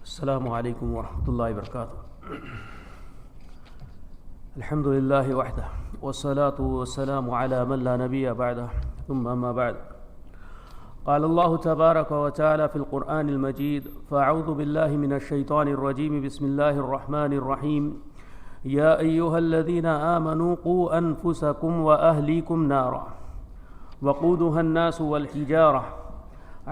السلام علیکم ورحمۃ اللہ وبرکاتہ۔ الحمد للہ وحدہ والصلاة والسلام علی من لا نبی بعدہ ثم اما بعد۔ قال اللہ تبارک وتعالی فی القرآن المجید فاعوذ باللہ من الشیطان الرجیم بسم اللہ الرحمن الرحیم یا ایہا الذین آمنوا قوا انفسکم واہلیکم نارا وقودها الناس والحجارہ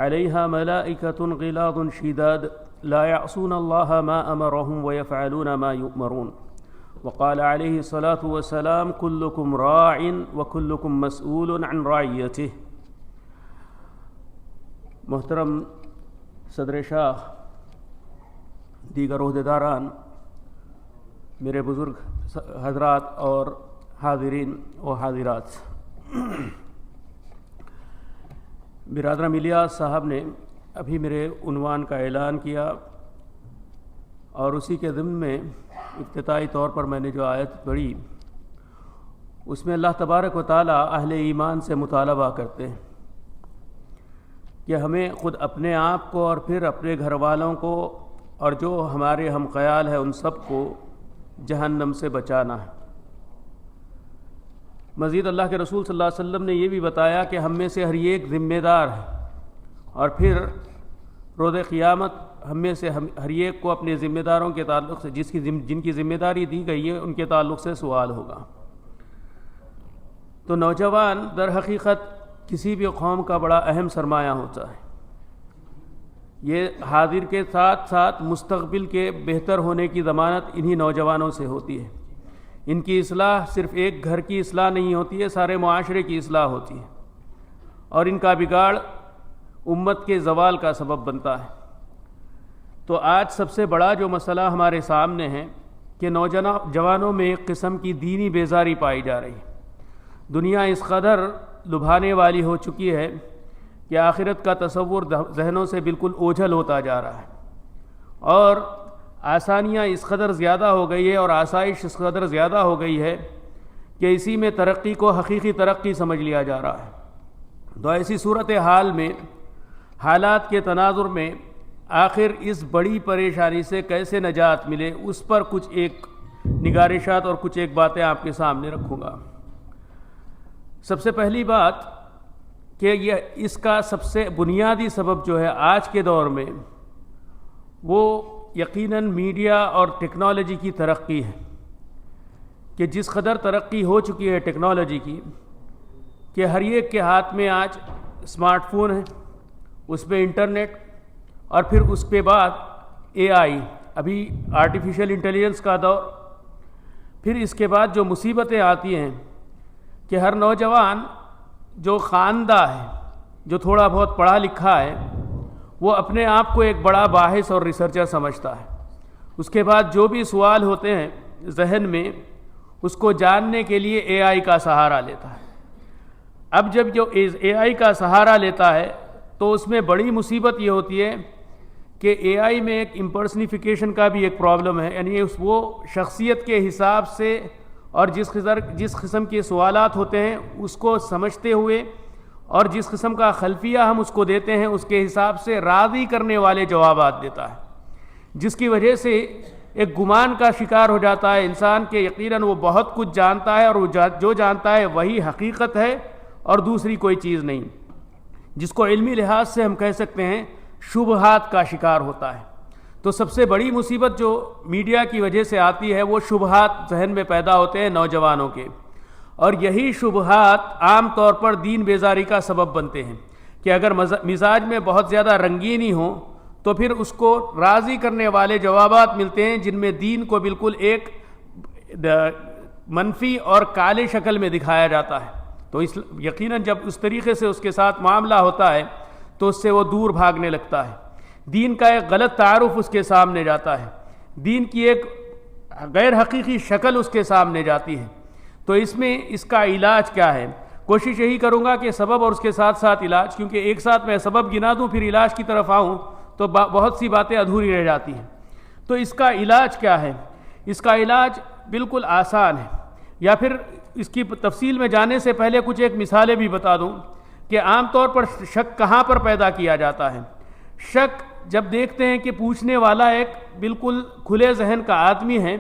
علیہا ملائکۃ غلاظ شداد لا يعصون الله ما أمرهم ويفعلون ما يؤمرون وقال عليه الصلاة والسلام كلكم راع وكلكم مسؤول عن رعيته۔ محترم صدر شاہ، دیگر عہدیداران، میرے بزرگ حضرات اور حاضرین و حاضرات، برادر الیاس صاحب نے ابھی میرے عنوان کا اعلان کیا اور اسی کے ضمن میں ابتدائی طور پر میں نے جو آیت پڑھی اس میں اللہ تبارک و تعالی اہل ایمان سے مطالبہ کرتے ہیں کہ ہمیں خود اپنے آپ کو اور پھر اپنے گھر والوں کو اور جو ہمارے ہم خیال ہے ان سب کو جہنم سے بچانا ہے۔ مزید اللہ کے رسول صلی اللہ علیہ وسلم نے یہ بھی بتایا کہ ہم میں سے ہر ایک ذمہ دار ہے اور پھر روز قیامت ہم میں سے ہر ایک کو اپنے ذمہ داروں کے تعلق سے جن کی ذمہ داری دی گئی ہے ان کے تعلق سے سوال ہوگا۔ تو نوجوان در حقیقت کسی بھی قوم کا بڑا اہم سرمایہ ہوتا ہے۔ یہ حاضر کے ساتھ ساتھ مستقبل کے بہتر ہونے کی ضمانت انہی نوجوانوں سے ہوتی ہے۔ ان کی اصلاح صرف ایک گھر کی اصلاح نہیں ہوتی ہے، سارے معاشرے کی اصلاح ہوتی ہے، اور ان کا بگاڑ امت کے زوال کا سبب بنتا ہے۔ تو آج سب سے بڑا جو مسئلہ ہمارے سامنے ہے کہ نوجوانوں میں ایک قسم کی دینی بیزاری پائی جا رہی ہے۔ دنیا اس قدر لبھانے والی ہو چکی ہے کہ آخرت کا تصور ذہنوں سے بالکل اوجھل ہوتا جا رہا ہے، اور آسانیاں اس قدر زیادہ ہو گئی ہے اور آسائش اس قدر زیادہ ہو گئی ہے کہ اسی میں ترقی کو حقیقی ترقی سمجھ لیا جا رہا ہے۔ تو ایسی صورتحال میں، حالات کے تناظر میں، آخر اس بڑی پریشانی سے کیسے نجات ملے، اس پر کچھ ایک نگارشات اور کچھ ایک باتیں آپ کے سامنے رکھوں گا۔ سب سے پہلی بات کہ اس کا سب سے بنیادی سبب جو ہے آج کے دور میں وہ یقیناً میڈیا اور ٹیکنالوجی کی ترقی ہے، کہ جس قدر ترقی ہو چکی ہے ٹیکنالوجی کی کہ ہر ایک کے ہاتھ میں آج اسمارٹ فون ہے، اس پہ انٹرنیٹ، اور پھر اس کے بعد AI، ابھی آرٹیفیشل انٹیلیجنس کا دور۔ پھر اس کے بعد جو مصیبتیں آتی ہیں کہ ہر نوجوان جو خواندہ ہے، جو تھوڑا بہت پڑھا لکھا ہے، وہ اپنے آپ کو ایک بڑا باحث اور ریسرچر سمجھتا ہے۔ اس کے بعد جو بھی سوال ہوتے ہیں ذہن میں، اس کو جاننے کے لیے AI کا سہارا لیتا ہے۔ اب جب جو AI کا سہارا لیتا ہے تو اس میں بڑی مصیبت یہ ہوتی ہے کہ AI میں ایک امپرسنیفیکیشن کا بھی ایک پرابلم ہے، یعنی وہ شخصیت کے حساب سے اور جس قسم کے سوالات ہوتے ہیں اس کو سمجھتے ہوئے اور جس قسم کا خلفیہ ہم اس کو دیتے ہیں اس کے حساب سے راضی کرنے والے جوابات دیتا ہے، جس کی وجہ سے ایک گمان کا شکار ہو جاتا ہے انسان کہ یقیناً وہ بہت کچھ جانتا ہے اور وہ جو جانتا ہے وہی حقیقت ہے اور دوسری کوئی چیز نہیں، جس کو علمی لحاظ سے ہم کہہ سکتے ہیں شبہات کا شکار ہوتا ہے۔ تو سب سے بڑی مصیبت جو میڈیا کی وجہ سے آتی ہے وہ شبہات ذہن میں پیدا ہوتے ہیں نوجوانوں کے، اور یہی شبہات عام طور پر دین بیزاری کا سبب بنتے ہیں کہ اگر مزاج میں بہت زیادہ رنگینی ہو تو پھر اس کو راضی کرنے والے جوابات ملتے ہیں جن میں دین کو بالکل ایک منفی اور کالے شکل میں دکھایا جاتا ہے۔ تو یقیناً جب اس طریقے سے اس کے ساتھ معاملہ ہوتا ہے تو اس سے وہ دور بھاگنے لگتا ہے، دین کا ایک غلط تعارف اس کے سامنے جاتا ہے، دین کی ایک غیر حقیقی شکل اس کے سامنے جاتی ہے۔ تو اس میں اس کا علاج کیا ہے؟ کوشش یہی کروں گا کہ سبب اور اس کے ساتھ ساتھ علاج، کیونکہ ایک ساتھ میں سبب گنا دوں پھر علاج کی طرف آؤں تو بہت سی باتیں ادھوری رہ جاتی ہیں۔ تو اس کا علاج کیا ہے؟ اس کا علاج بالکل آسان ہے، یا پھر اس کی تفصیل میں جانے سے پہلے کچھ ایک مثالیں بھی بتا دوں کہ عام طور پر شک کہاں پر پیدا کیا جاتا ہے۔ شک جب دیکھتے ہیں کہ پوچھنے والا ایک بالکل کھلے ذہن کا آدمی ہے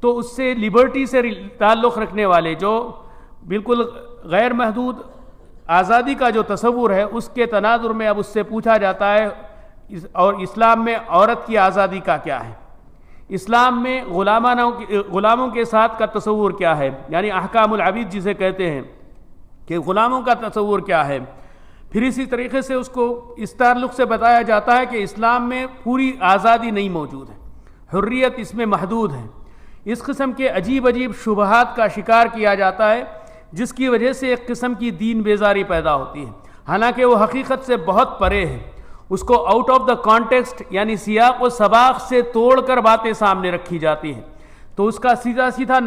تو اس سے لبرٹی سے تعلق رکھنے والے جو بالکل غیر محدود آزادی کا جو تصور ہے اس کے تناظر میں اب اس سے پوچھا جاتا ہے اور اسلام میں عورت کی آزادی کا کیا ہے، اسلام میں غلاموں کے ساتھ کا تصور کیا ہے، یعنی احکام العبید جسے کہتے ہیں کہ غلاموں کا تصور کیا ہے۔ پھر اسی طریقے سے اس کو اس تعلق سے بتایا جاتا ہے کہ اسلام میں پوری آزادی نہیں موجود ہے، حریت اس میں محدود ہے۔ اس قسم کے عجیب عجیب شبہات کا شکار کیا جاتا ہے جس کی وجہ سے ایک قسم کی دین بیزاری پیدا ہوتی ہے، حالانکہ وہ حقیقت سے بہت پرے ہے۔ اس کو آؤٹ آف دا کانٹیکسٹ یعنی سیاق و سباق سے توڑ کر باتیں سامنے رکھی جاتی ہیں۔ تو اس کا سیدھا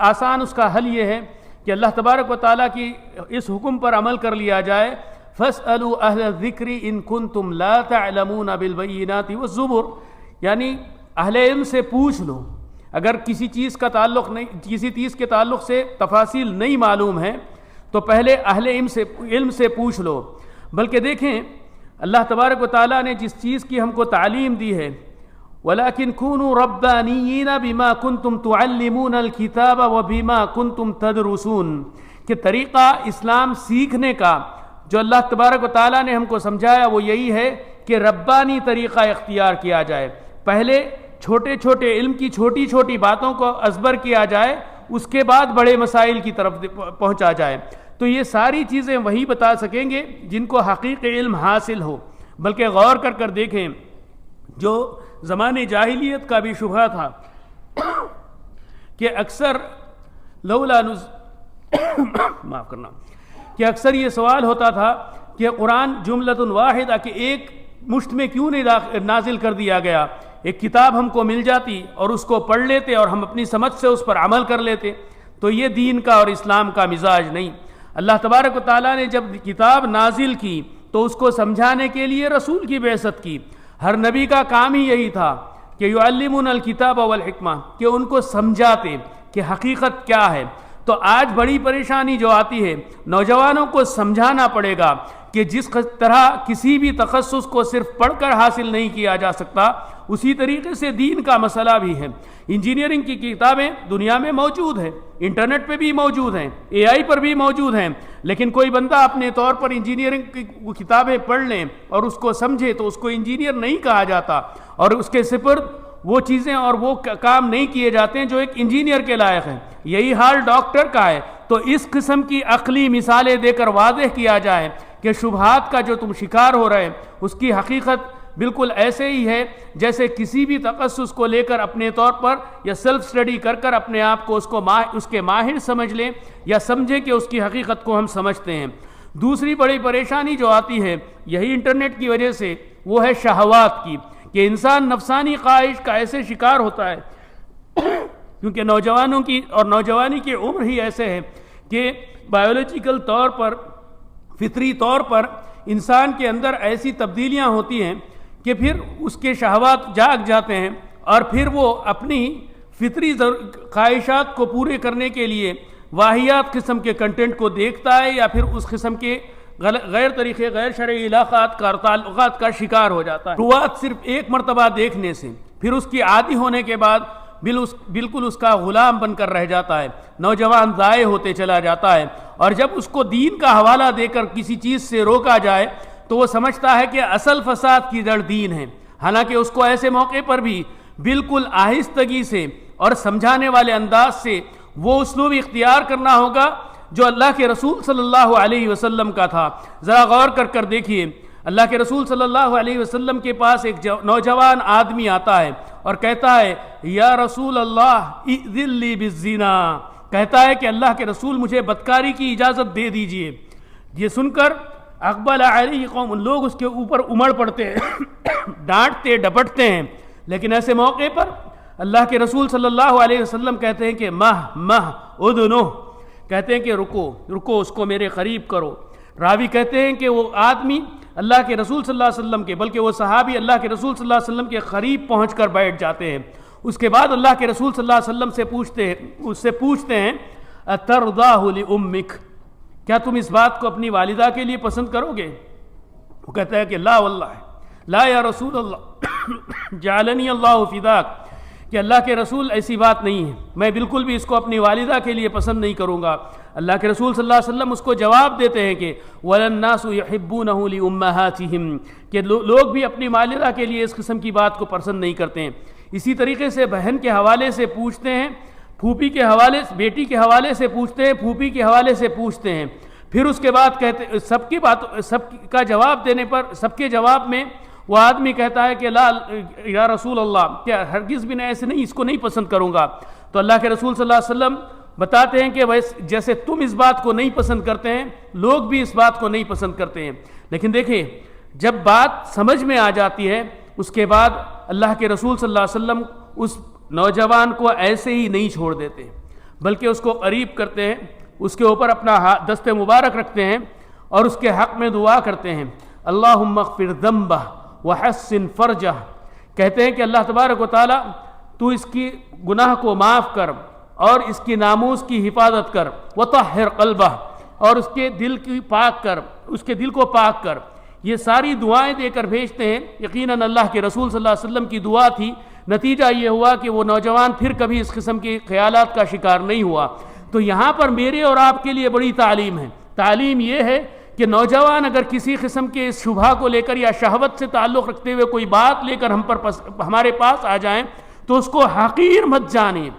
آسان اس کا حل یہ ہے کہ اللہ تبارک و تعالیٰ کی اس حکم پر عمل کر لیا جائے، فَاسْأَلُوا أَهْلَ الذِّكْرِ إِن كُنتُمْ لَا تَعْلَمُونَ بِالْبَيِّنَاتِ وَالزُّبُرِ، یعنی اہل علم سے پوچھ لو، اگر کسی چیز کے تعلق سے تفاصیل نہیں معلوم ہے تو پہلے اہل علم سے پوچھ لو۔ بلکہ دیکھیں اللہ تبارک و تعالیٰ نے جس چیز کی ہم کو تعلیم دی ہے، وَلَكِنْ كُونُوا رَبَّانِيِّينَ بِمَا كُنْتُمْ تُعَلِّمُونَ الْكِتَابَ وَبِمَا كُنْتُمْ تَدْرُسُونَ، کہ طریقہ اسلام سیکھنے کا جو اللہ تبارک و تعالیٰ نے ہم کو سمجھایا وہ یہی ہے کہ ربانی طریقہ اختیار کیا جائے، پہلے چھوٹے چھوٹے علم کی چھوٹی چھوٹی باتوں کو ازبر کیا جائے، اس کے بعد بڑے مسائل کی طرف پہنچا جائے۔ تو یہ ساری چیزیں وہی بتا سکیں گے جن کو حقیقی علم حاصل ہو۔ بلکہ غور کر دیکھیں، جو زمانے جاہلیت کا بھی شبہ تھا کہ اکثر اکثر یہ سوال ہوتا تھا کہ قرآن جملۃ واحدہ کہ ایک مشت میں کیوں نہیں نازل کر دیا گیا، ایک کتاب ہم کو مل جاتی اور اس کو پڑھ لیتے اور ہم اپنی سمجھ سے اس پر عمل کر لیتے۔ تو یہ دین کا اور اسلام کا مزاج نہیں۔ اللہ تبارک و تعالیٰ نے جب کتاب نازل کی تو اس کو سمجھانے کے لیے رسول کی بعثت کی۔ ہر نبی کا کام ہی یہی تھا کہ یعلمون الکتاب والحکمہ، کہ ان کو سمجھاتے کہ حقیقت کیا ہے۔ تو آج بڑی پریشانی جو آتی ہے، نوجوانوں کو سمجھانا پڑے گا کہ جس طرح کسی بھی تخصص کو صرف پڑھ کر حاصل نہیں کیا جا سکتا، اسی طریقے سے دین کا مسئلہ بھی ہے۔ انجینئرنگ کی کتابیں دنیا میں موجود ہیں، انٹرنیٹ پہ بھی موجود ہیں، اے آئی پر بھی موجود ہیں، لیکن کوئی بندہ اپنے طور پر انجینئرنگ کی کتابیں پڑھ لیں اور اس کو سمجھے تو اس کو انجینئر نہیں کہا جاتا، اور اس کے سپرد وہ چیزیں اور وہ کام نہیں کیے جاتے ہیں جو ایک انجینئر کے لائق ہیں۔ یہی حال ڈاکٹر کا ہے۔ تو اس قسم کی عقلی مثالیں دے کر واضح کیا جائے کہ شبہات کا جو تم شکار ہو رہے ہیں اس کی حقیقت بالکل ایسے ہی ہے جیسے کسی بھی تخصص کو لے کر اپنے طور پر یا سیلف اسٹڈی کر اپنے آپ کو اس کے ماہر سمجھ لیں یا سمجھیں کہ اس کی حقیقت کو ہم سمجھتے ہیں۔ دوسری بڑی پریشانی جو آتی ہے یہی انٹرنیٹ کی وجہ سے، وہ ہے شہوات کی، کہ انسان نفسانی خواہش کا ایسے شکار ہوتا ہے کیونکہ نوجوانوں کی اور نوجوانی کی عمر ہی ایسے ہے کہ بایولوجیکل طور پر، فطری طور پر انسان کے اندر ایسی تبدیلیاں ہوتی ہیں کہ پھر اس کے شہوات جاگ جاتے ہیں اور پھر وہ اپنی فطری خواہشات کو پورے کرنے کے لیے واہیات قسم کے کنٹینٹ کو دیکھتا ہے یا پھر اس قسم کے غیر طریقے، غیر شرعی علاقات کا تعلقات کا شکار ہو جاتا ہے۔ شروعات صرف ایک مرتبہ دیکھنے سے پھر اس کی عادی ہونے کے بعد بالکل اس کا غلام بن کر رہ جاتا ہے، نوجوان ضائع ہوتے چلا جاتا ہے، اور جب اس کو دین کا حوالہ دے کر کسی چیز سے روکا جائے تو وہ سمجھتا ہے کہ اصل فساد کی جڑ دین ہے، حالانکہ اس کو ایسے موقع پر بھی بالکل آہستگی سے اور سمجھانے والے انداز سے وہ اسلوب اختیار کرنا ہوگا جو اللہ کے رسول صلی اللہ علیہ وسلم کا تھا۔ ذرا غور کر دیکھیے، اللہ کے رسول صلی اللہ علیہ وسلم کے پاس ایک نوجوان آدمی آتا ہے اور کہتا ہے یا رسول اللہ اذن لی بالزنا، کہتا ہے کہ اللہ کے رسول مجھے بدکاری کی اجازت دے دیجئے۔ یہ سن کر اقبل علیہ قوم، لوگ اس کے اوپر امڑ پڑتے ہیں، ڈانٹتے ڈپٹتے ہیں، لیکن ایسے موقع پر اللہ کے رسول صلی اللہ علیہ وسلم کہتے ہیں کہ مہ ادنو، کہتے ہیں کہ رکو اس کو میرے قریب کرو۔ راوی کہتے ہیں کہ وہ آدمی اللہ کے رسول صلی اللہ علیہ وسلم کے، بلکہ وہ صحابی اللہ کے رسول صلی اللہ علیہ وسلم کے قریب پہنچ کر بیٹھ جاتے ہیں۔ اس کے بعد اللہ کے رسول صلی اللہ علیہ وسلم سے پوچھتے ہیں اترضاہ لامک، کیا تم اس بات کو اپنی والدہ کے لیے پسند کرو گے؟ وہ کہتا ہے کہ لا واللہ، لا یا رسول اللہ جعلنی اللہ فداک، کہ اللہ کے رسول ایسی بات نہیں ہے، میں بالکل بھی اس کو اپنی والدہ کے لیے پسند نہیں کروں گا۔ اللہ کے رسول صلی اللہ علیہ وسلم اس کو جواب دیتے ہیں کہ وَلَلنَّاسُ يُحِبُّونَهُ لِأُمَّهَاتِهِمْ، کہ لوگ بھی اپنی والدہ کے لیے اس قسم کی بات کو پسند نہیں کرتے ہیں۔ اسی طریقے سے بہن کے حوالے سے پوچھتے ہیں، پھوپھی کے حوالے سے، بیٹی کے حوالے سے پوچھتے ہیں، پھوپھی کے حوالے سے پوچھتے ہیں، پھر اس کے بعد کہتے سب کی بات، سب کا جواب دینے پر، سب کے جواب میں وہ آدمی کہتا ہے کہ لا یا رسول اللہ، کیا ہرگز بھی ایسے نہیں، اس کو نہیں پسند کروں گا۔ تو اللہ کے رسول صلی اللہ علیہ وسلم بتاتے ہیں کہ جیسے تم اس بات کو نہیں پسند کرتے ہیں، لوگ بھی اس بات کو نہیں پسند کرتے ہیں۔ لیکن دیکھیں، جب بات سمجھ میں آ جاتی ہے، اس کے بعد اللہ کے رسول صلی اللہ علیہ وسلم اس نوجوان کو ایسے ہی نہیں چھوڑ دیتے، بلکہ اس کو قریب کرتے ہیں، اس کے اوپر اپنا دست مبارک رکھتے ہیں اور اس کے حق میں دعا کرتے ہیں، اللہم اغفر ذنبہ وحسن فرجہ، کہتے ہیں کہ اللہ تبارک و تعالیٰ تو اس کی گناہ کو معاف کر اور اس کی ناموس کی حفاظت کر، وطہر قلبہ، اور اس کے دل کی پاک کر، اس کے دل کو پاک کر۔ یہ ساری دعائیں دے کر بھیجتے ہیں۔ یقیناً اللہ کے رسول صلی اللہ علیہ وسلم کی دعا تھی، نتیجہ یہ ہوا کہ وہ نوجوان پھر کبھی اس قسم کے خیالات کا شکار نہیں ہوا۔ تو یہاں پر میرے اور آپ کے لیے بڑی تعلیم ہے۔ تعلیم یہ ہے کہ نوجوان اگر کسی قسم کے اس شبہ کو لے کر یا شہوت سے تعلق رکھتے ہوئے کوئی بات لے کر ہمارے پاس آ جائیں تو اس کو حقیر مت جانیں،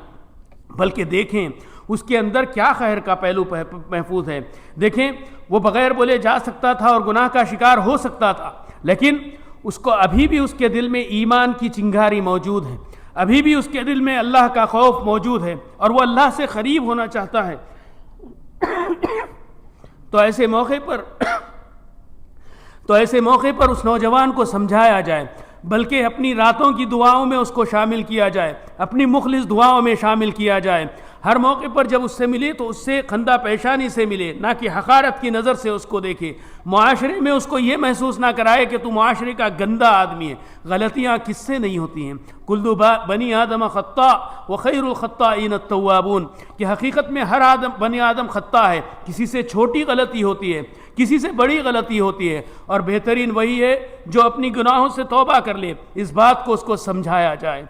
بلکہ دیکھیں اس کے اندر کیا خیر کا پہلو محفوظ ہے۔ دیکھیں، وہ بغیر بولے جا سکتا تھا اور گناہ کا شکار ہو سکتا تھا، لیکن اس کو ابھی بھی اس کے دل میں ایمان کی چنگاری موجود ہے، ابھی بھی اس کے دل میں اللہ کا خوف موجود ہے اور وہ اللہ سے قریب ہونا چاہتا ہے۔ تو ایسے موقع پر اس نوجوان کو سمجھایا جائے، بلکہ اپنی راتوں کی دعاؤں میں اس کو شامل کیا جائے، اپنی مخلص دعاؤں میں شامل کیا جائے۔ ہر موقع پر جب اس سے ملے تو اس سے خندہ پیشانی سے ملے، نہ کہ حقارت کی نظر سے اس کو دیکھے۔ معاشرے میں اس کو یہ محسوس نہ کرائے کہ تو معاشرے کا گندا آدمی ہے۔ غلطیاں کس سے نہیں ہوتی ہیں؟ کل بنی آدم خطاء وخیر الخطائین التوابون، کہ حقیقت میں ہر بنی آدم خطا ہے، کسی سے چھوٹی غلطی ہوتی ہے، کسی سے بڑی غلطی ہوتی ہے، اور بہترین وہی ہے جو اپنی گناہوں سے توبہ کر لے۔ اس بات کو اس کو سمجھایا جائے۔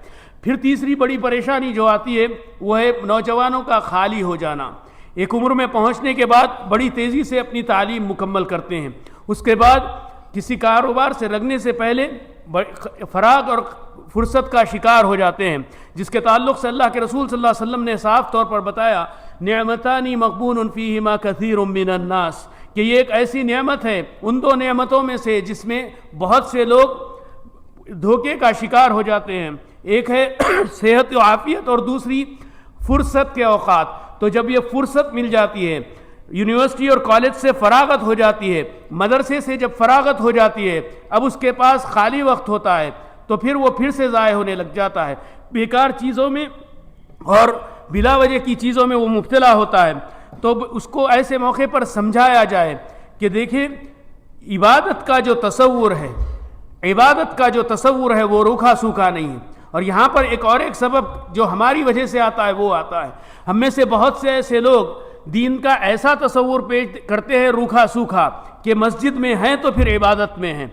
پھر تیسری بڑی پریشانی جو آتی ہے وہ ہے نوجوانوں کا خالی ہو جانا۔ ایک عمر میں پہنچنے کے بعد بڑی تیزی سے اپنی تعلیم مکمل کرتے ہیں، اس کے بعد کسی کاروبار سے لگنے سے پہلے فراغ اور فرصت کا شکار ہو جاتے ہیں، جس کے تعلق سے اللہ کے رسول صلی اللہ علیہ وسلم نے صاف طور پر بتایا، نعمتان مغبون فیہما کثیر من الناس، کہ یہ ایک ایسی نعمت ہے ان دو نعمتوں میں سے جس میں بہت سے لوگ دھوکے کا شکار ہو جاتے ہیں۔ ایک ہے صحت و عافیت اور دوسری فرصت کے اوقات۔ تو جب یہ فرصت مل جاتی ہے، یونیورسٹی اور کالج سے فراغت ہو جاتی ہے، مدرسے سے جب فراغت ہو جاتی ہے، اب اس کے پاس خالی وقت ہوتا ہے تو پھر وہ پھر سے ضائع ہونے لگ جاتا ہے، بیکار چیزوں میں اور بلا وجہ کی چیزوں میں وہ مبتلا ہوتا ہے۔ تو اس کو ایسے موقع پر سمجھایا جائے کہ دیکھیں، عبادت کا جو تصور ہے وہ روکھا سوکھا نہیں ہے۔ اور یہاں پر ایک سبب جو ہماری وجہ سے آتا ہے وہ آتا ہے، ہم میں سے بہت سے ایسے لوگ دین کا ایسا تصور پیش کرتے ہیں روکھا سوکھا کہ مسجد میں ہیں تو پھر عبادت میں ہیں،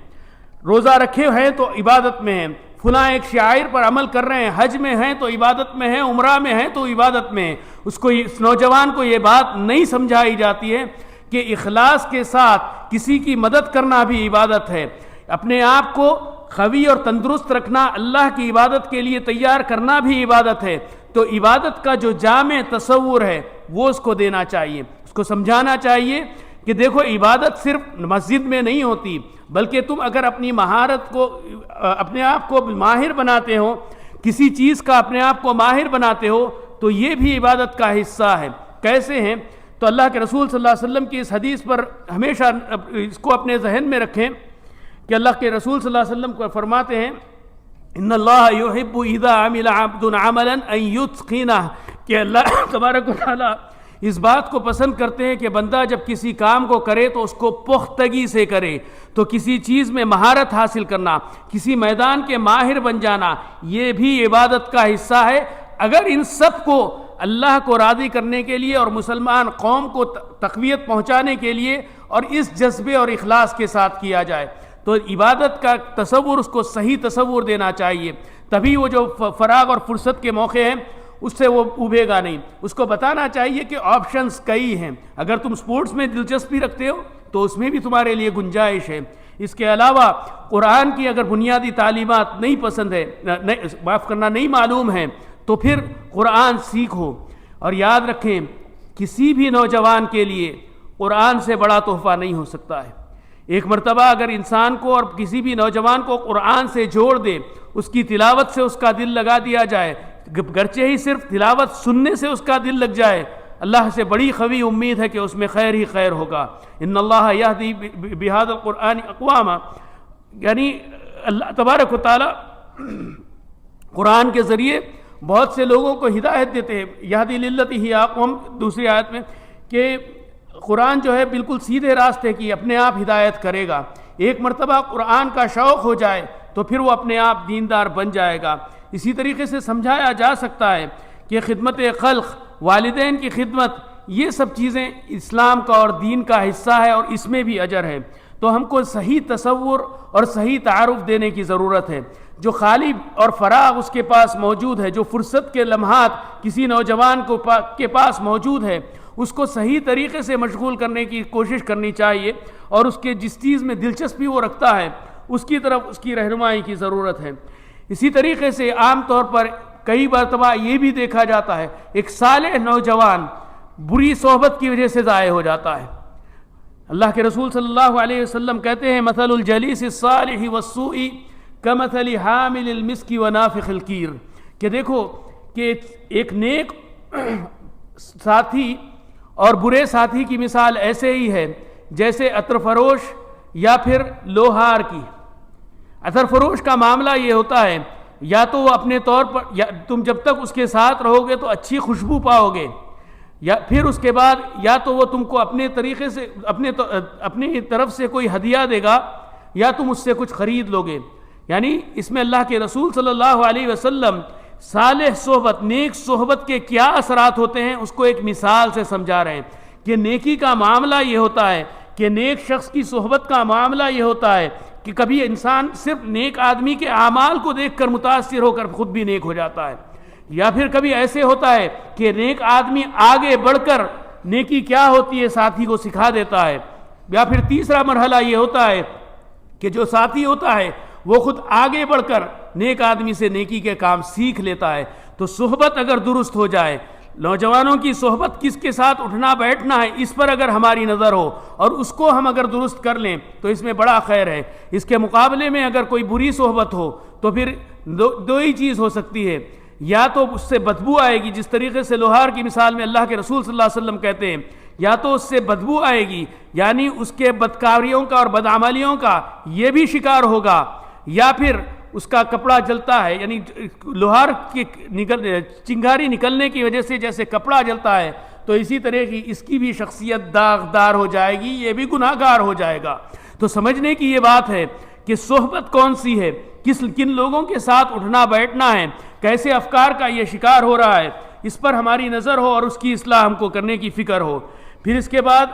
روزہ رکھے ہیں تو عبادت میں ہیں، فلاں ایک شعائر پر عمل کر رہے ہیں، حج میں ہیں تو عبادت میں ہیں، عمرہ میں ہیں تو عبادت میں ہیں۔ اس نوجوان کو یہ بات نہیں سمجھائی جاتی ہے کہ اخلاص کے ساتھ کسی کی مدد کرنا بھی عبادت ہے، اپنے آپ کو قوی اور تندرست رکھنا، اللہ کی عبادت کے لیے تیار کرنا بھی عبادت ہے۔ تو عبادت کا جو جامع تصور ہے وہ اس کو دینا چاہیے، اس کو سمجھانا چاہیے کہ دیکھو، عبادت صرف مسجد میں نہیں ہوتی، بلکہ تم اگر اپنی مہارت کو، اپنے آپ کو ماہر بناتے ہو، کسی چیز کا اپنے آپ کو ماہر بناتے ہو تو یہ بھی عبادت کا حصہ ہے۔ کیسے ہیں؟ تو اللہ کے رسول صلی اللہ علیہ وسلم کی اس حدیث پر ہمیشہ اس کو اپنے ذہن میں رکھیں کہ اللہ کے رسول صلی اللہ علیہ وسلم کو فرماتے ہیں، ان اللہ یحب اذا عمل عبد عملا ان یتقنہ، کہ اللہ تبارک و تعالیٰ اس بات کو پسند کرتے ہیں کہ بندہ جب کسی کام کو کرے تو اس کو پختگی سے کرے۔ تو کسی چیز میں مہارت حاصل کرنا، کسی میدان کے ماہر بن جانا، یہ بھی عبادت کا حصہ ہے۔ اگر ان سب کو اللہ کو راضی کرنے کے لیے اور مسلمان قوم کو تقویت پہنچانے کے لیے اور اس جذبے اور اخلاص کے ساتھ کیا جائے تو عبادت کا تصور اس کو صحیح تصور دینا چاہیے، تبھی وہ جو فراغ اور فرصت کے موقع ہیں اس سے وہ اوبھے گا نہیں۔ اس کو بتانا چاہیے کہ آپشنز کئی ہیں، اگر تم سپورٹس میں دلچسپی رکھتے ہو تو اس میں بھی تمہارے لیے گنجائش ہے۔ اس کے علاوہ قرآن کی اگر بنیادی تعلیمات نہیں پسند ہے، نہیں معلوم ہے، تو پھر قرآن سیکھو۔ اور یاد رکھیں کسی بھی نوجوان کے لیے قرآن سے بڑا تحفہ نہیں ہو سکتا ہے۔ ایک مرتبہ اگر انسان کو اور کسی بھی نوجوان کو قرآن سے جوڑ دے، اس کی تلاوت سے اس کا دل لگا دیا جائے، گرچہ ہی صرف تلاوت سننے سے اس کا دل لگ جائے، اللہ سے بڑی قوی امید ہے کہ اس میں خیر ہی خیر ہوگا۔ ان اللہ یہدی بہذا القرآن اقواما، یعنی اللہ تبارک و تعالی قرآن کے ذریعے بہت سے لوگوں کو ہدایت دیتے ہیں۔ یہدی للتی ہی اقوم، دوسری آیت میں، کہ قرآن جو ہے بالکل سیدھے راستے کی اپنے آپ ہدایت کرے گا۔ ایک مرتبہ قرآن کا شوق ہو جائے تو پھر وہ اپنے آپ دیندار بن جائے گا۔ اسی طریقے سے سمجھایا جا سکتا ہے کہ خدمت خلق، والدین کی خدمت، یہ سب چیزیں اسلام کا اور دین کا حصہ ہے اور اس میں بھی اجر ہے۔ تو ہم کو صحیح تصور اور صحیح تعارف دینے کی ضرورت ہے۔ جو خالی اور فراغ اس کے پاس موجود ہے، جو فرصت کے لمحات کسی نوجوان کے پاس موجود ہے، اس کو صحیح طریقے سے مشغول کرنے کی کوشش کرنی چاہیے، اور اس کے جس چیز میں دلچسپی وہ رکھتا ہے اس کی طرف اس کی رہنمائی کی ضرورت ہے۔ اسی طریقے سے عام طور پر کئی مرتبہ یہ بھی دیکھا جاتا ہے ایک صالح نوجوان بری صحبت کی وجہ سے ضائع ہو جاتا ہے۔ اللہ کے رسول صلی اللہ علیہ وسلم کہتے ہیں مثل الجلیس الصالح والسوء کمثل حامل المسک ونافخ الکیر، کہ دیکھو کہ ایک نیک ساتھی اور برے ساتھی کی مثال ایسے ہی ہے جیسے عطر فروش یا پھر لوہار کی۔ عطر فروش کا معاملہ یہ ہوتا ہے، یا تو وہ اپنے طور پر تم جب تک اس کے ساتھ رہو گے تو اچھی خوشبو پاؤ گے، یا پھر اس کے بعد یا تو وہ تم کو اپنے طریقے سے اپنی طرف سے کوئی ہدیہ دے گا یا تم اس سے کچھ خرید لو گے۔ یعنی اس میں اللہ کے رسول صلی اللہ علیہ وسلم صالح صحبت، نیک صحبت کے کیا اثرات ہوتے ہیں اس کو ایک مثال سے سمجھا رہے ہیں کہ نیکی کا معاملہ یہ ہوتا ہے کہ نیک شخص کی صحبت کا معاملہ یہ ہوتا ہے کہ کبھی انسان صرف نیک آدمی کے اعمال کو دیکھ کر متاثر ہو کر خود بھی نیک ہو جاتا ہے، یا پھر کبھی ایسے ہوتا ہے کہ نیک آدمی آگے بڑھ کر نیکی کیا ہوتی ہے ساتھی کو سکھا دیتا ہے، یا پھر تیسرا مرحلہ یہ ہوتا ہے کہ جو ساتھی ہوتا ہے وہ خود آگے بڑھ کر نیک آدمی سے نیکی کے کام سیکھ لیتا ہے۔ تو صحبت اگر درست ہو جائے، نوجوانوں کی صحبت کس کے ساتھ اٹھنا بیٹھنا ہے اس پر اگر ہماری نظر ہو اور اس کو ہم اگر درست کر لیں تو اس میں بڑا خیر ہے۔ اس کے مقابلے میں اگر کوئی بری صحبت ہو تو پھر دو ہی چیز ہو سکتی ہے، یا تو اس سے بدبو آئے گی، جس طریقے سے لوہار کی مثال میں اللہ کے رسول صلی اللہ علیہ وسلم کہتے ہیں، یا تو اس سے بدبو آئے گی یعنی اس کے بدکاریوں کا اور بدعملیوں کا یہ بھی شکار ہوگا، یا پھر اس کا کپڑا جلتا ہے، یعنی لوہار کی چنگاری نکلنے کی وجہ سے جیسے کپڑا جلتا ہے تو اسی طرح کی اس کی بھی شخصیت داغدار ہو جائے گی، یہ بھی گناہگار ہو جائے گا۔ تو سمجھنے کی یہ بات ہے کہ صحبت کون سی ہے، کن لوگوں کے ساتھ اٹھنا بیٹھنا ہے، کیسے افکار کا یہ شکار ہو رہا ہے، اس پر ہماری نظر ہو اور اس کی اصلاح ہم کو کرنے کی فکر ہو۔ پھر اس کے بعد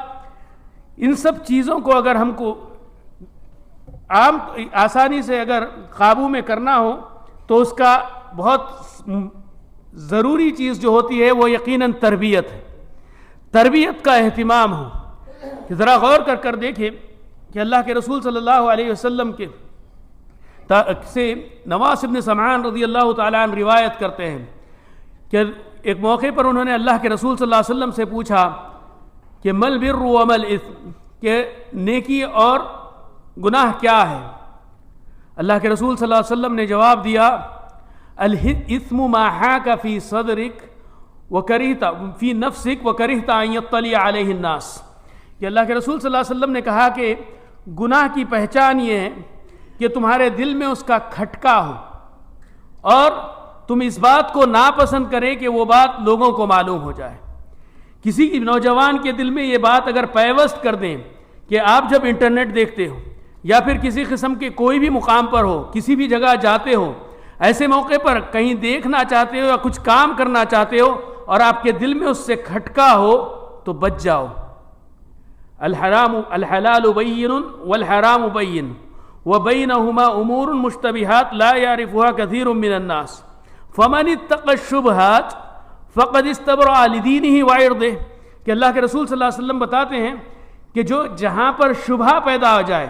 ان سب چیزوں کو اگر ہم کو آسانی سے اگر قابو میں کرنا ہو تو اس کا بہت ضروری چیز جو ہوتی ہے وہ یقیناً تربیت ہے، تربیت کا اہتمام ہو۔ کہ ذرا غور کر دیکھیں کہ اللہ کے رسول صلی اللہ علیہ وسلم کے سے نواس بن سمعان رضی اللہ تعالیٰ عنہ روایت کرتے ہیں کہ ایک موقع پر انہوں نے اللہ کے رسول صلی اللہ علیہ وسلم سے پوچھا کہ مل بر و مل اثم، کہ نیکی اور گناہ کیا ہے؟ اللہ کے رسول صلی اللہ علیہ وسلم نے جواب دیا الاثم ما حاک فی صدرک وکرہت فی نفسک وکرہت ان یطلع علیہ الناس، کہ اللہ کے رسول صلی اللہ علیہ وسلم نے کہا کہ گناہ کی پہچان یہ ہے کہ تمہارے دل میں اس کا کھٹکا ہو اور تم اس بات کو ناپسند کریں کہ وہ بات لوگوں کو معلوم ہو جائے۔ کسی نوجوان کے دل میں یہ بات اگر پیوست کر دیں کہ آپ جب انٹرنیٹ دیکھتے ہو یا پھر کسی قسم کے کوئی بھی مقام پر ہو، کسی بھی جگہ جاتے ہو، ایسے موقع پر کہیں دیکھنا چاہتے ہو یا کچھ کام کرنا چاہتے ہو اور آپ کے دل میں اس سے کھٹکا ہو تو بچ جاؤ۔ الحلال بین والحرام بین وبینہما امور مشتبہات لا یعرفها کثیر من الناس فمن اتقى الشبہات فقد استبرأ لدینہ وعرضہ، کہ اللہ کے رسول صلی اللہ علیہ وسلم بتاتے ہیں کہ جو جہاں پر شبہ پیدا ہو جائے،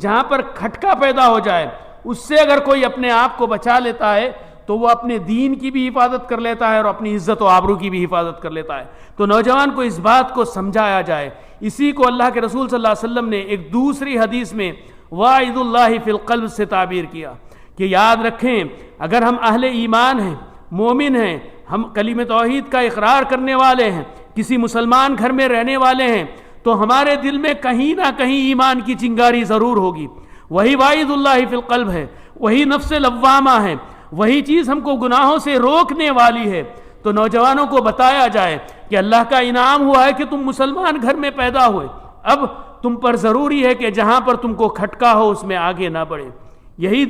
جہاں پر کھٹکا پیدا ہو جائے، اس سے اگر کوئی اپنے آپ کو بچا لیتا ہے تو وہ اپنے دین کی بھی حفاظت کر لیتا ہے اور اپنی عزت و آبرو کی بھی حفاظت کر لیتا ہے۔ تو نوجوان کو اس بات کو سمجھایا جائے۔ اسی کو اللہ کے رسول صلی اللہ علیہ وسلم نے ایک دوسری حدیث میں واعظ اللہ فی القلب سے تعبیر کیا کہ یاد رکھیں اگر ہم اہل ایمان ہیں، مومن ہیں، ہم کلمہ توحید کا اقرار کرنے والے ہیں، کسی مسلمان گھر میں رہنے والے ہیں، تو ہمارے دل میں کہیں نہ کہیں ایمان کی چنگاری ضرور ہوگی۔ وہی واعظ اللہ فی القلب ہے، وہی نفس لوامہ ہے، وہی چیز ہم کو گناہوں سے روکنے والی ہے۔ تو نوجوانوں کو بتایا جائے کہ اللہ کا انعام ہوا ہے کہ تم مسلمان گھر میں پیدا ہوئے، اب تم پر ضروری ہے کہ جہاں پر تم کو کھٹکا ہو اس میں آگے نہ بڑھے۔ یہی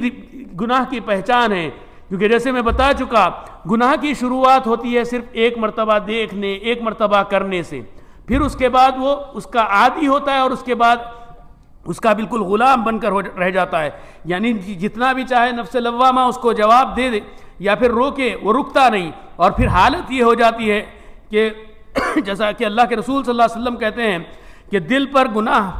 گناہ کی پہچان ہے، کیونکہ جیسے میں بتا چکا گناہ کی شروعات ہوتی ہے صرف ایک مرتبہ دیکھنے، ایک مرتبہ کرنے سے، پھر اس کے بعد وہ اس کا عادی ہوتا ہے اور اس کے بعد اس کا بالکل غلام بن کر رہ جاتا ہے، یعنی جتنا بھی چاہے نفس لوامہ اس کو جواب دے دے یا پھر روکے، وہ رکتا نہیں، اور پھر حالت یہ ہو جاتی ہے کہ جیسا کہ اللہ کے رسول صلی اللہ علیہ وسلم کہتے ہیں کہ دل پر گناہ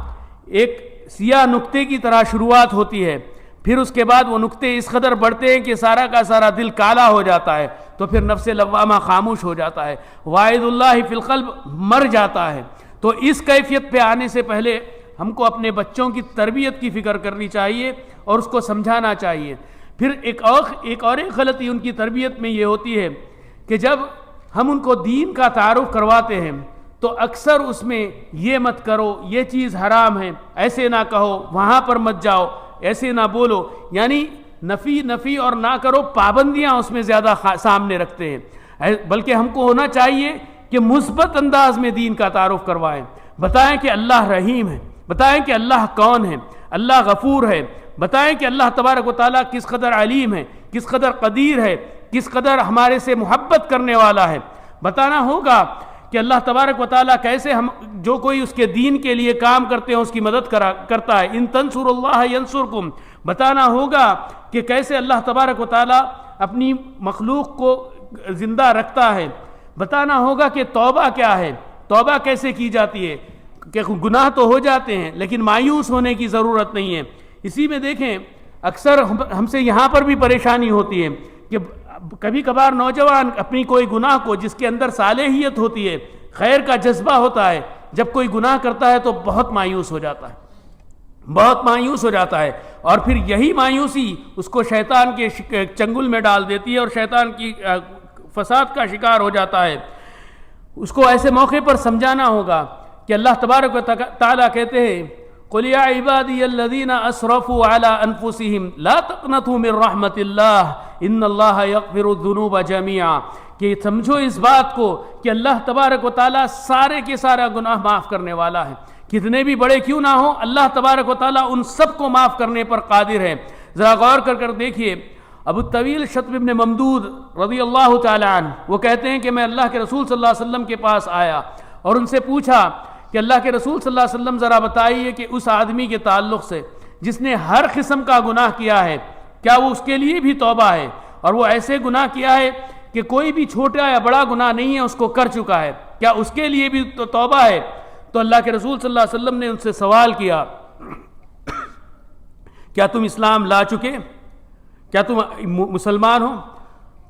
ایک سیاہ نقطے کی طرح شروعات ہوتی ہے، پھر اس کے بعد وہ نقطے اس قدر بڑھتے ہیں کہ سارا کا سارا دل کالا ہو جاتا ہے، تو پھر نفس لوامہ خاموش ہو جاتا ہے، واعظ اللہ فی القلب مر جاتا ہے۔ تو اس کیفیت پہ آنے سے پہلے ہم کو اپنے بچوں کی تربیت کی فکر کرنی چاہیے اور اس کو سمجھانا چاہیے۔ پھر ایک اور غلطی ان کی تربیت میں یہ ہوتی ہے کہ جب ہم ان کو دین کا تعارف کرواتے ہیں تو اکثر اس میں یہ مت کرو، یہ چیز حرام ہے، ایسے نہ کہو، وہاں پر مت جاؤ، ایسے نہ بولو، یعنی نفی اور نہ کرو پابندیاں اس میں زیادہ سامنے رکھتے ہیں، بلکہ ہم کو ہونا چاہیے کہ مثبت انداز میں دین کا تعارف کروائیں، بتائیں کہ اللہ رحیم ہے، بتائیں کہ اللہ کون ہے، اللہ غفور ہے، بتائیں کہ اللہ تبارک و تعالیٰ کس قدر علیم ہے، کس قدر قدیر ہے، کس قدر ہمارے سے محبت کرنے والا ہے۔ بتانا ہوگا کہ اللہ تبارک و تعالیٰ کیسے ہم جو کوئی اس کے دین کے لیے کام کرتے ہیں اس کی مدد کرتا ہے، ان تنصروا اللہ ینصرکم۔ بتانا ہوگا کہ کیسے اللہ تبارک و تعالیٰ اپنی مخلوق کو زندہ رکھتا ہے۔ بتانا ہوگا کہ توبہ کیا ہے، توبہ کیسے کی جاتی ہے، کہ گناہ تو ہو جاتے ہیں لیکن مایوس ہونے کی ضرورت نہیں ہے۔ اسی میں دیکھیں اکثر ہم سے یہاں پر بھی پریشانی ہوتی ہے کہ کبھی کبھار نوجوان اپنی کوئی گناہ کو، جس کے اندر صالحیت ہوتی ہے، خیر کا جذبہ ہوتا ہے، جب کوئی گناہ کرتا ہے تو بہت مایوس ہو جاتا ہے، بہت مایوس ہو جاتا ہے، اور پھر یہی مایوسی اس کو شیطان کے چنگل میں ڈال دیتی ہے اور شیطان کی فساد کا شکار ہو جاتا ہے۔ اس کو ایسے موقع پر سمجھانا ہوگا کہ اللہ تبارک و تعالیٰ کہتے ہیں قُلْ يَا عِبَادِيَ الَّذِينَ أَسْرَفُوا عَلَىٰ أَنفُسِهِمْ لَا تَقْنَطُوا مِن رَحْمَةِ اللَّهِ إِنَّ اللَّهَ يَغْفِرُ الذُّنُوبَ جَمِيعًا، کہ سمجھو اس بات کو کہ اللہ تبارک و تعالیٰ سارے کے سارا گناہ معاف کرنے والا ہے، کتنے بھی بڑے کیوں نہ ہوں اللہ تبارک و تعالیٰ ان سب کو معاف کرنے پر قادر ہے۔ ذرا غور کر دیکھیے ابو طویل شطب ابن ممدود رضی اللہ تعالی عنہ وہ کہتے ہیں کہ میں اللہ کے رسول صلی اللہ علیہ وسلم کے پاس آیا اور ان سے پوچھا کہ اللہ کے رسول صلی اللہ علیہ وسلم ذرا بتائیے کہ اس آدمی کے تعلق سے جس نے ہر قسم کا گناہ کیا ہے کیا وہ اس کے لیے بھی توبہ ہے، اور وہ ایسے گناہ کیا ہے کہ کوئی بھی چھوٹا یا بڑا گناہ نہیں ہے اس کو کر چکا ہے، کیا اس کے لیے بھی توبہ ہے؟ تو اللہ کے رسول صلی اللہ علیہ وسلم نے ان سے سوال کیا کیا تم اسلام لا چکے، کیا تم مسلمان ہو؟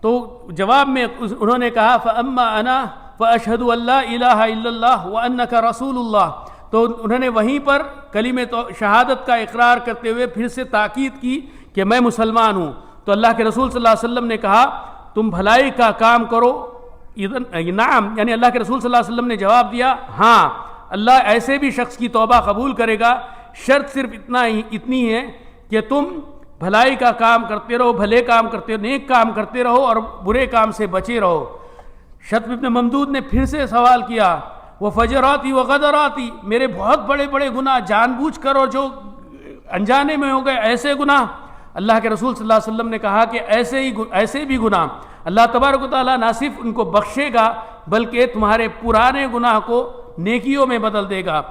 تو جواب میں انہوں نے کہا فَأَمَّا أَنَا فَأَشْهَدُ أَن لَّا إِلَٰهَ إِلَّا اللَّهُ وَأَنَّكَ رَسُولُ اللَّهِ، تو انہوں نے وہیں پر کلمہ شہادت کا اقرار کرتے ہوئے پھر سے تاکید کی کہ میں مسلمان ہوں۔ تو اللہ کے رسول صلی اللہ علیہ وسلم نے کہا تم بھلائی کا کام کرو، نعم، یعنی اللہ کے رسول صلی اللہ علیہ وسلم نے جواب دیا ہاں اللہ ایسے بھی شخص کی توبہ قبول کرے گا، شرط صرف اتنی ہے کہ تم بھلائی کا کام کرتے رہو، بھلے کام کرتے رہو، نیک کام کرتے رہو اور برے کام سے بچے رہو۔ شطب ابن ممدود نے پھر سے سوال کیا وہ فجراتی و غدراتی، میرے بہت بڑے بڑے گناہ جان بوجھ کر اور جو انجانے میں ہو گئے ایسے گناہ؟ اللہ کے رسول صلی اللہ علیہ وسلم نے کہا کہ ایسے بھی گناہ اللہ تبارک و تعالیٰ نہ صرف ان کو بخشے گا بلکہ تمہارے پرانے گناہ کو نیکیوں میں بدل دے گا۔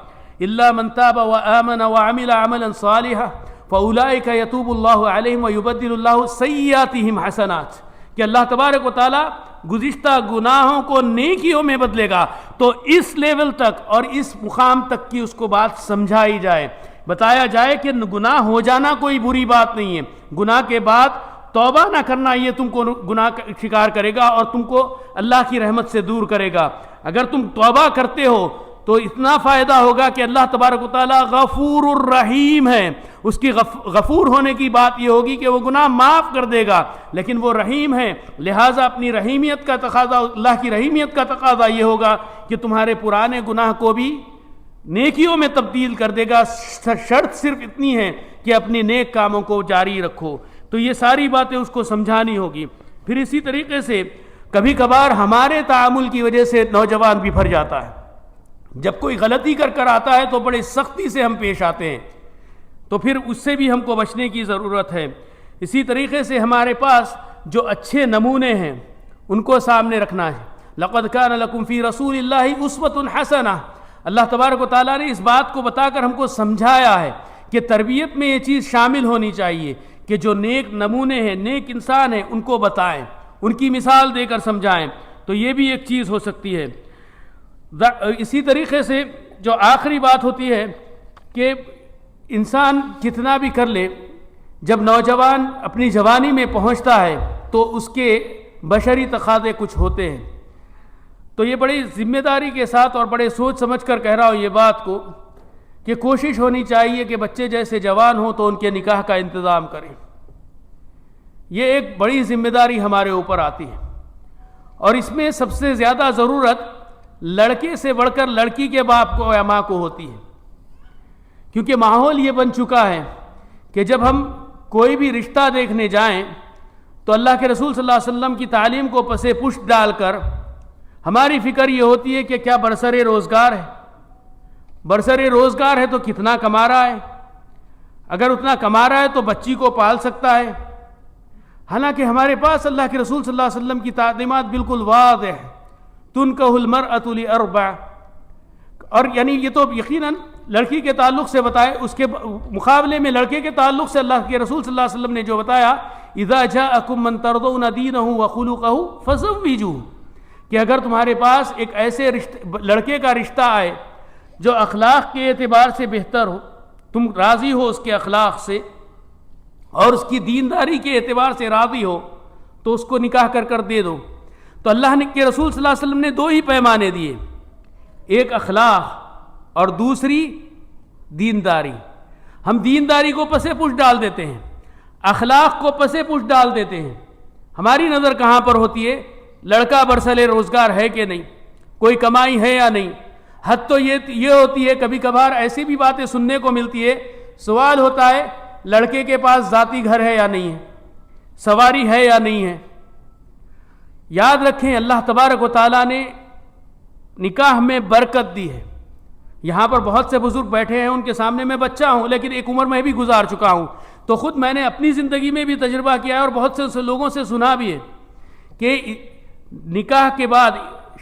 الا من تاب وآمن وعمل عملا صالحا فَأُولَٰئِكَ يَتُوبُ اللَّهُ عَلَيْهِمْ وَيُبَدِّلُ اللَّهُ سَيِّئَاتِهِمْ حَسَنَاتٍ کہ اللہ تبارک و تعالیٰ گزشتہ گناہوں کو نیکیوں میں بدلے گا. تو اس لیول تک اور اس مقام تک کی اس کو بات سمجھائی جائے, بتایا جائے کہ گناہ ہو جانا کوئی بری بات نہیں ہے, گناہ کے بعد توبہ نہ کرنا یہ تم کو گناہ کا شکار کرے گا اور تم کو اللہ کی رحمت سے دور کرے گا. اگر تم توبہ کرتے ہو تو اتنا فائدہ ہوگا کہ اللہ تبارک و تعالیٰ غفور الرحیم ہے. اس کی غفور ہونے کی بات یہ ہوگی کہ وہ گناہ معاف کر دے گا, لیکن وہ رحیم ہے, لہٰذا اپنی رحیمیت کا تقاضا, اللہ کی رحیمیت کا تقاضا یہ ہوگا کہ تمہارے پرانے گناہ کو بھی نیکیوں میں تبدیل کر دے گا. شرط صرف اتنی ہے کہ اپنے نیک کاموں کو جاری رکھو. تو یہ ساری باتیں اس کو سمجھانی ہوگی. پھر اسی طریقے سے کبھی کبھار ہمارے تعامل کی وجہ سے نوجوان بفر جاتا ہے. جب کوئی غلطی کر آتا ہے تو بڑے سختی سے ہم پیش آتے ہیں, تو پھر اس سے بھی ہم کو بچنے کی ضرورت ہے. اسی طریقے سے ہمارے پاس جو اچھے نمونے ہیں ان کو سامنے رکھنا ہے. لَقَدْ كَانَ لَكُمْ فِي رَسُولِ اللَّهِ أُسْوَةٌ حَسَنَةٌ. اللہ تبارک و تعالیٰ نے اس بات کو بتا کر ہم کو سمجھایا ہے کہ تربیت میں یہ چیز شامل ہونی چاہیے کہ جو نیک نمونے ہیں, نیک انسان ہیں, ان کو بتائیں, ان کی مثال دے کر سمجھائیں. تو یہ بھی ایک چیز ہو سکتی ہے. اسی طریقے سے جو آخری بات ہوتی ہے کہ انسان کتنا بھی کر لے, جب نوجوان اپنی جوانی میں پہنچتا ہے تو اس کے بشری تقاضے کچھ ہوتے ہیں. تو یہ بڑی ذمہ داری کے ساتھ اور بڑے سوچ سمجھ کر کہہ رہا ہوں یہ بات کو کہ کوشش ہونی چاہیے کہ بچے جیسے جوان ہوں تو ان کے نکاح کا انتظام کریں. یہ ایک بڑی ذمہ داری ہمارے اوپر آتی ہے, اور اس میں سب سے زیادہ ضرورت لڑکے سے بڑھ کر لڑکی کے باپ کو یا ماں کو ہوتی ہے, کیونکہ ماحول یہ بن چکا ہے کہ جب ہم کوئی بھی رشتہ دیکھنے جائیں تو اللہ کے رسول صلی اللہ علیہ وسلم کی تعلیم کو پس پشت ڈال کر ہماری فکر یہ ہوتی ہے کہ کیا برسر روزگار ہے, برسر روزگار ہے تو کتنا کما رہا ہے, اگر اتنا کما رہا ہے تو بچی کو پال سکتا ہے. حالانکہ ہمارے پاس اللہ کے رسول صلی اللہ علیہ وسلم کی تعلیمات بالکل واضح ہے, تنکح المرأة لأربع, اور یعنی یہ تو یقیناً لڑکی کے تعلق سے بتائے, اس کے مقابلے میں لڑکے کے تعلق سے اللہ کے رسول صلی اللہ علیہ وسلم نے جو بتایا اذا جاءکم من ترضون دینہ وخلقہ فزوجوہ, کہ اگر تمہارے پاس ایک ایسے لڑکے کا رشتہ آئے جو اخلاق کے اعتبار سے بہتر ہو, تم راضی ہو اس کے اخلاق سے اور اس کی دینداری کے اعتبار سے راضی ہو, تو اس کو نکاح کر دے دو. تو اللہ نے کے رسول صلی اللہ علیہ وسلم نے دو ہی پیمانے دیے, ایک اخلاق اور دوسری دینداری. ہم دینداری کو پس پشت ڈال دیتے ہیں, اخلاق کو پس پشت ڈال دیتے ہیں. ہماری نظر کہاں پر ہوتی ہے, لڑکا برسلے روزگار ہے کہ نہیں, کوئی کمائی ہے یا نہیں. حد تو یہ ہوتی ہے, کبھی کبھار ایسی بھی باتیں سننے کو ملتی ہے, سوال ہوتا ہے لڑکے کے پاس ذاتی گھر ہے یا نہیں ہے, سواری ہے یا نہیں ہے. یاد رکھیں اللہ تبارک و تعالیٰ نے نکاح میں برکت دی ہے. یہاں پر بہت سے بزرگ بیٹھے ہیں, ان کے سامنے میں بچہ ہوں لیکن ایک عمر میں بھی گزار چکا ہوں, تو خود میں نے اپنی زندگی میں بھی تجربہ کیا ہے اور بہت سے لوگوں سے سنا بھی ہے کہ نکاح کے بعد,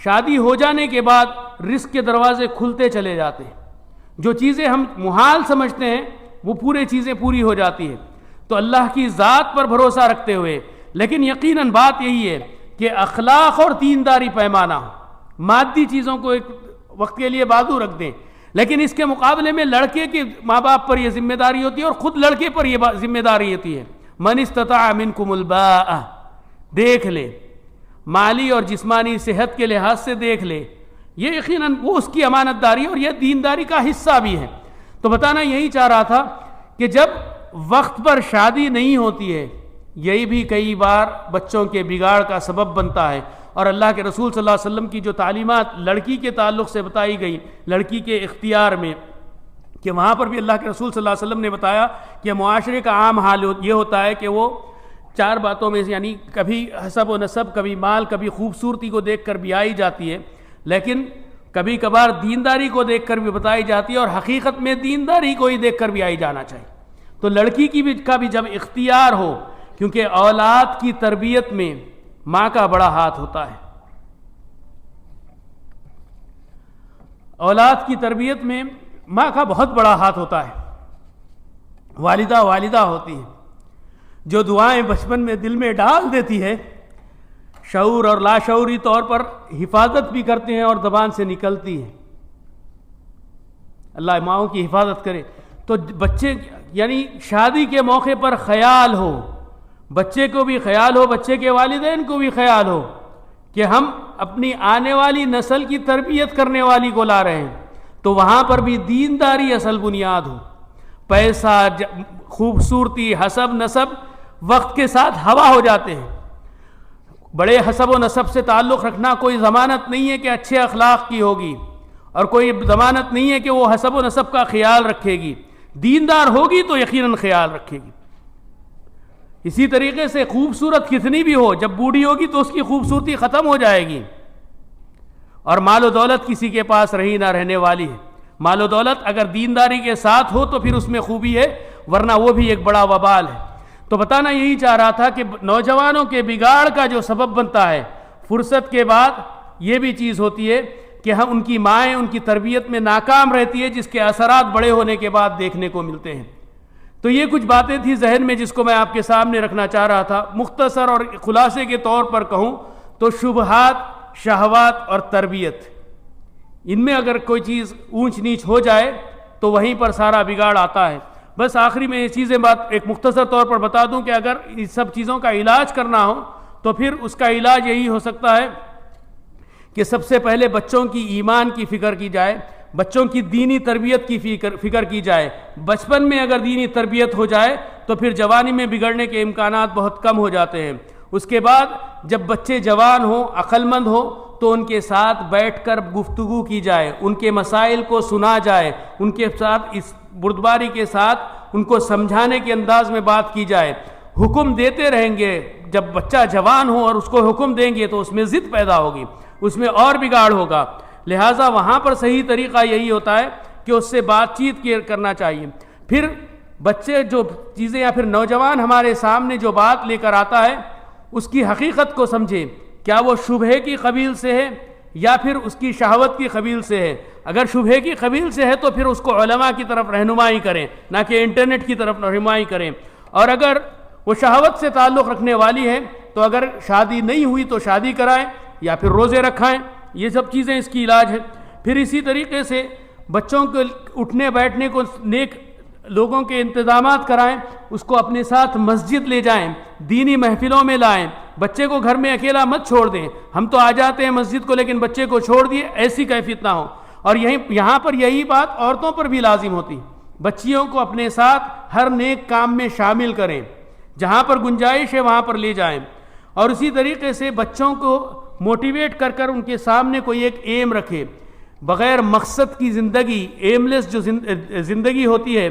شادی ہو جانے کے بعد رزق کے دروازے کھلتے چلے جاتے ہیں. جو چیزیں ہم محال سمجھتے ہیں وہ پورے چیزیں پوری ہو جاتی ہیں. تو اللہ کی ذات پر بھروسہ رکھتے ہوئے, لیکن یقیناً بات یہی ہے کہ اخلاق اور دینداری پیمانہ ہو. مادی چیزوں کو ایک وقت کے لیے بازو رکھ دیں, لیکن اس کے مقابلے میں لڑکے کے ماں باپ پر یہ ذمہ داری ہوتی ہے اور خود لڑکے پر یہ ذمہ داری ہوتی ہے. من استطاع منکم الباء, دیکھ لے, مالی اور جسمانی صحت کے لحاظ سے دیکھ لے, یہ یقیناً وہ اس کی امانت داری اور یہ دینداری کا حصہ بھی ہے. تو بتانا یہی چاہ رہا تھا کہ جب وقت پر شادی نہیں ہوتی ہے, یہی بھی کئی بار بچوں کے بگاڑ کا سبب بنتا ہے. اور اللہ کے رسول صلی اللہ علیہ وسلم کی جو تعلیمات لڑکی کے تعلق سے بتائی گئی, لڑکی کے اختیار میں, کہ وہاں پر بھی اللہ کے رسول صلی اللہ علیہ وسلم نے بتایا کہ معاشرے کا عام حال یہ ہوتا ہے کہ وہ چار باتوں میں سے, یعنی کبھی حسب و نسب, کبھی مال, کبھی خوبصورتی کو دیکھ کر بھی آئی جاتی ہے, لیکن کبھی کبھار دینداری کو دیکھ کر بھی بتائی جاتی ہے, اور حقیقت میں دینداری کو ہی دیکھ کر بھی آئی جانا چاہیے. تو لڑکی کا بھی جب اختیار ہو, کیونکہ اولاد کی تربیت میں ماں کا بڑا ہاتھ ہوتا ہے, اولاد کی تربیت میں ماں کا بہت بڑا ہاتھ ہوتا ہے. والدہ ہوتی ہیں جو دعائیں بچپن میں دل میں ڈال دیتی ہے، شعور اور لاشعوری طور پر حفاظت بھی کرتے ہیں اور زبان سے نکلتی ہیں. اللہ ماؤں کی حفاظت کرے. تو بچے یعنی شادی کے موقع پر خیال ہو، بچے کو بھی خیال ہو، بچے کے والدین کو بھی خیال ہو کہ ہم اپنی آنے والی نسل کی تربیت کرنے والی کو لا رہے ہیں، تو وہاں پر بھی دینداری اصل بنیاد ہو. پیسہ، خوبصورتی، حسب نسب وقت کے ساتھ ہوا ہو جاتے ہیں. بڑے حسب و نسب سے تعلق رکھنا کوئی ضمانت نہیں ہے کہ اچھے اخلاق کی ہوگی، اور کوئی ضمانت نہیں ہے کہ وہ حسب و نسب کا خیال رکھے گی. دیندار ہوگی تو یقیناً خیال رکھے گی. اسی طریقے سے خوبصورت کتنی بھی ہو، جب بوڑھی ہوگی تو اس کی خوبصورتی ختم ہو جائے گی، اور مال و دولت کسی کے پاس رہی نہ رہنے والی ہے. مال و دولت اگر دینداری کے ساتھ ہو تو پھر اس میں خوبی ہے، ورنہ وہ بھی ایک بڑا وبال ہے. تو بتانا یہی چاہ رہا تھا کہ نوجوانوں کے بگاڑ کا جو سبب بنتا ہے، فرصت کے بعد یہ بھی چیز ہوتی ہے کہ ہم ان کی مائیں ان کی تربیت میں ناکام رہتی ہے، جس کے اثرات بڑے ہونے کے بعد دیکھنے کو ملتے ہیں. تو یہ کچھ باتیں تھی ذہن میں جس کو میں آپ کے سامنے رکھنا چاہ رہا تھا. مختصر اور خلاصے کے طور پر کہوں تو شبہات، شہوات اور تربیت، ان میں اگر کوئی چیز اونچ نیچ ہو جائے تو وہیں پر سارا بگاڑ آتا ہے. بس آخری میں یہ چیزیں بات ایک مختصر طور پر بتا دوں کہ اگر ان سب چیزوں کا علاج کرنا ہو تو پھر اس کا علاج یہی ہو سکتا ہے کہ سب سے پہلے بچوں کی ایمان کی فکر کی جائے، بچوں کی دینی تربیت کی فکر کی جائے. بچپن میں اگر دینی تربیت ہو جائے تو پھر جوانی میں بگڑنے کے امکانات بہت کم ہو جاتے ہیں. اس کے بعد جب بچے جوان ہوں، عقل مند ہوں، تو ان کے ساتھ بیٹھ کر گفتگو کی جائے، ان کے مسائل کو سنا جائے، ان کے ساتھ اس بردباری کے ساتھ ان کو سمجھانے کے انداز میں بات کی جائے. حکم دیتے رہیں گے، جب بچہ جوان ہو اور اس کو حکم دیں گے تو اس میں ضد پیدا ہوگی، اس میں اور بگاڑ ہوگا. لہٰذا وہاں پر صحیح طریقہ یہی ہوتا ہے کہ اس سے بات چیت کرنا چاہیے. پھر بچے جو چیزیں یا پھر نوجوان ہمارے سامنے جو بات لے کر آتا ہے اس کی حقیقت کو سمجھیں، کیا وہ شبہے کی قبیل سے ہے یا پھر اس کی شہوت کی قبیل سے ہے. اگر شبہے کی قبیل سے ہے تو پھر اس کو علماء کی طرف رہنمائی کریں، نہ کہ انٹرنیٹ کی طرف رہنمائی کریں. اور اگر وہ شہوت سے تعلق رکھنے والی ہے تو اگر شادی نہیں ہوئی تو شادی کرائیں یا پھر روزے رکھائیں. یہ سب چیزیں اس کی علاج ہے. پھر اسی طریقے سے بچوں کو اٹھنے بیٹھنے کو نیک لوگوں کے انتظامات کرائیں، اس کو اپنے ساتھ مسجد لے جائیں، دینی محفلوں میں لائیں. بچے کو گھر میں اکیلا مت چھوڑ دیں. ہم تو آ جاتے ہیں مسجد کو لیکن بچے کو چھوڑ دیے، ایسی کیفیت نہ ہو. اور یہاں پر یہی بات عورتوں پر بھی لازم ہوتی. بچیوں کو اپنے ساتھ ہر نیک کام میں شامل کریں، جہاں پر گنجائش ہے وہاں پر لے جائیں. اور اسی طریقے سے بچوں کو موٹیویٹ کر کر ان کے سامنے کوئی ایک ایم رکھے. بغیر مقصد کی زندگی، ایم لیس جو زندگی ہوتی ہے،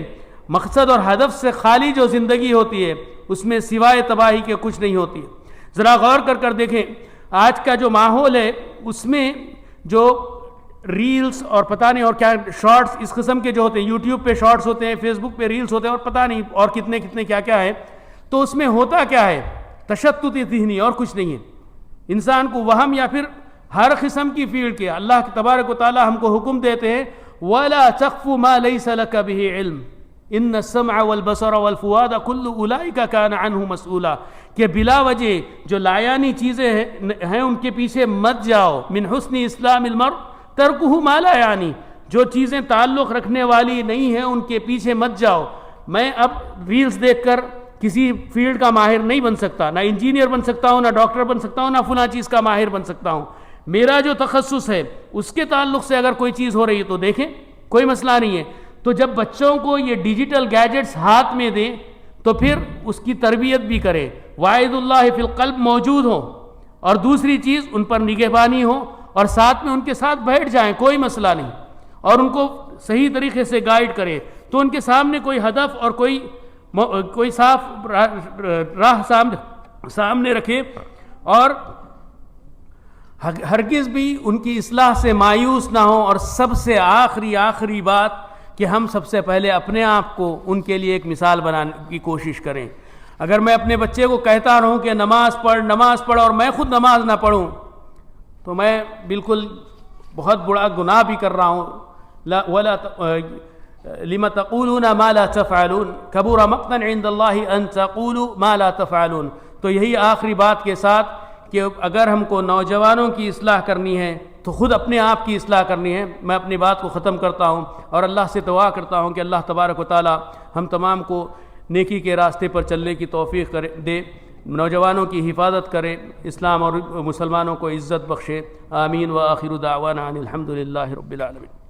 مقصد اور ہدف سے خالی جو زندگی ہوتی ہے، اس میں سوائے تباہی کے کچھ نہیں ہوتی. ذرا غور کر دیکھیں آج کا جو ماحول ہے اس میں جو ریلز اور پتہ نہیں اور کیا شارٹس اس قسم کے جو ہوتے ہیں، یوٹیوب پہ شارٹس ہوتے ہیں، فیس بک پہ ریلز ہوتے ہیں، اور پتہ نہیں اور کتنے کیا ہے. تو اس میں ہوتا کیا ہے؟ تشتت ذہنی اور کچھ نہیں ہے. انسان کو وہم یا پھر ہر قسم کی فیلڈ کے اللہ تبارک و تعالی ہم کو حکم دیتے ہیں وَلَا تَقْفُ مَا لَيْسَ لَكَ بِهِ عِلْمٍ إِنَّ السَّمْعَ وَالْبَصَرَ وَالْفُؤَادَ كُلُّ أُولَئِكَ كَانَ عَنْهُ مسئولا. کہ بلا وجہ جو لایانی چیزیں ہیں ان کے پیچھے مت جاؤ. من حسن اسلام المرء ترکہ ما لا یعنی، جو چیزیں تعلق رکھنے والی نہیں ہیں ان کے پیچھے مت جاؤ. میں اب ریلز دیکھ کر کسی فیلڈ کا ماہر نہیں بن سکتا، نہ انجینئر بن سکتا ہوں، نہ ڈاکٹر بن سکتا ہوں، نہ فلاں چیز کا ماہر بن سکتا ہوں. میرا جو تخصص ہے اس کے تعلق سے اگر کوئی چیز ہو رہی ہے تو دیکھیں، کوئی مسئلہ نہیں ہے. تو جب بچوں کو یہ ڈیجیٹل گیجٹس ہاتھ میں دیں تو پھر اس کی تربیت بھی کرے، واعظ اللہ فی القلب موجود ہو، اور دوسری چیز ان پر نگہبانی ہو، اور ساتھ میں ان کے ساتھ بیٹھ جائیں، کوئی مسئلہ نہیں، اور ان کو صحیح طریقے سے گائیڈ کرے. تو ان کے سامنے کوئی ہدف اور کوئی صاف راہ سامنے رکھے، اور ہرگز بھی ان کی اصلاح سے مایوس نہ ہو. اور سب سے آخری بات کہ ہم سب سے پہلے اپنے آپ کو ان کے لیے ایک مثال بنانے کی کوشش کریں. اگر میں اپنے بچے کو کہتا رہوں کہ نماز پڑھ اور میں خود نماز نہ پڑھوں تو میں بالکل بہت بڑا گناہ بھی کر رہا ہوں. لم تقولون ما لا تفعلون کبر مقتا عند اللہ ان تقولوا ما لا تفعلون. تو یہی آخری بات کے ساتھ کہ اگر ہم کو نوجوانوں کی اصلاح کرنی ہے تو خود اپنے آپ کی اصلاح کرنی ہے. میں اپنی بات کو ختم کرتا ہوں اور اللہ سے دعا کرتا ہوں کہ اللہ تبارک و تعالی ہم تمام کو نیکی کے راستے پر چلنے کی توفیق دے, نوجوانوں کی حفاظت کرے, اسلام اور مسلمانوں کو عزت بخشے. آمین. وآخر دعوانا ان الحمد للہ رب العالمین.